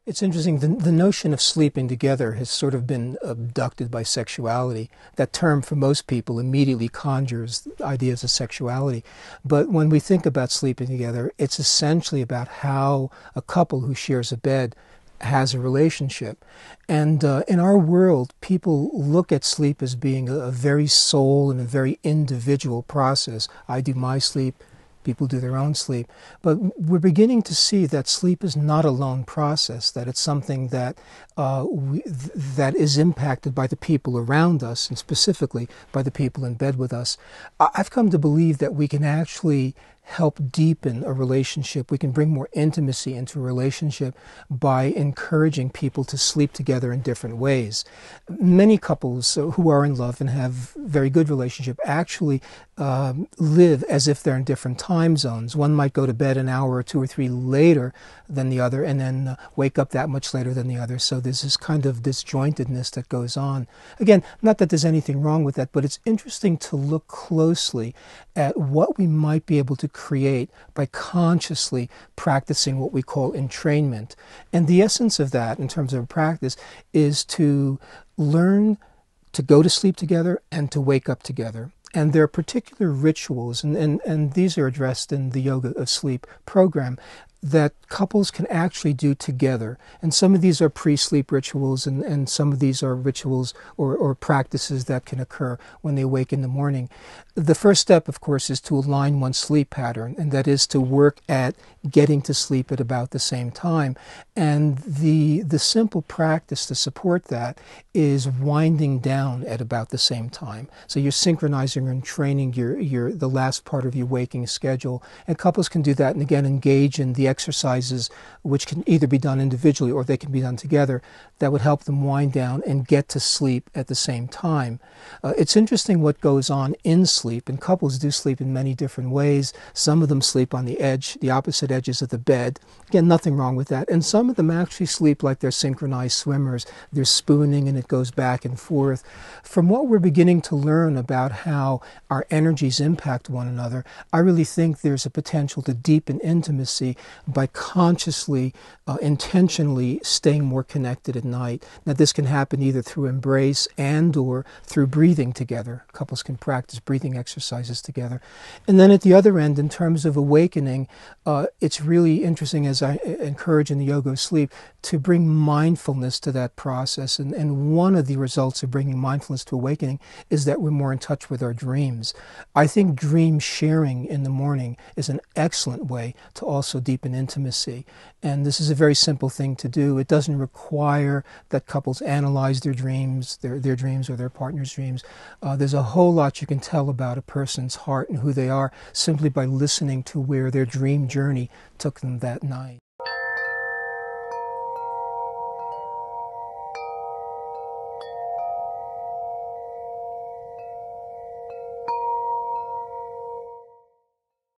It's interesting, the notion of sleeping together has sort of been abducted by sexuality. That term for most people immediately conjures ideas of sexuality. But when we think about sleeping together, it's essentially about how a couple who shares a bed has a relationship. And in our world, people look at sleep as being a very soul and a very individual process. I do my sleep. People do their own sleep. But we're beginning to see that sleep is not a lone process, that it's something that that is impacted by the people around us, and specifically by the people in bed with us. I've come to believe that we can actually help deepen a relationship. We can bring more intimacy into a relationship by encouraging people to sleep together in different ways. Many couples who are in love and have very good relationship actually live as if they're in different time zones. One might go to bed an hour or two or three later than the other, and then wake up that much later than the other. So there's this kind of disjointedness that goes on. Again, not that there's anything wrong with that, but it's interesting to look closely at what we might be able to create by consciously practicing what we call entrainment. And the essence of that, in terms of practice, is to learn to go to sleep together and to wake up together. And there are particular rituals, and these are addressed in the Yoga of Sleep program, that couples can actually do together. And some of these are pre-sleep rituals, and some of these are rituals or practices that can occur when they wake in the morning. The first step, of course, is to align one's sleep pattern, and that is to work at getting to sleep at about the same time. And the simple practice to support that is winding down at about the same time. So you're synchronizing and training the last part of your waking schedule. And couples can do that, and again, engage in the exercises, which can either be done individually or they can be done together, that would help them wind down and get to sleep at the same time. It's interesting what goes on in sleep, and couples do sleep in many different ways. Some of them sleep on the edge, the opposite edges of the bed. Again, nothing wrong with that. And some of them actually sleep like they're synchronized swimmers. They're spooning and it goes back and forth. From what we're beginning to learn about how our energies impact one another, I really think there's a potential to deepen intimacy by consciously, intentionally staying more connected at night. Now, this can happen either through embrace and or through breathing together. Couples can practice breathing exercises together. And then at the other end, in terms of awakening, it's really interesting, as I encourage in the Yoga of Sleep, to bring mindfulness to that process. And one of the results of bringing mindfulness to awakening is that we're more in touch with our dreams. I think dream sharing in the morning is an excellent way to also deepen intimacy. And this is a very simple thing to do. It doesn't require that couples analyze their dreams, their dreams or their partner's dreams. There's a whole lot you can tell about a person's heart and who they are simply by listening to where their dream journey took them that night.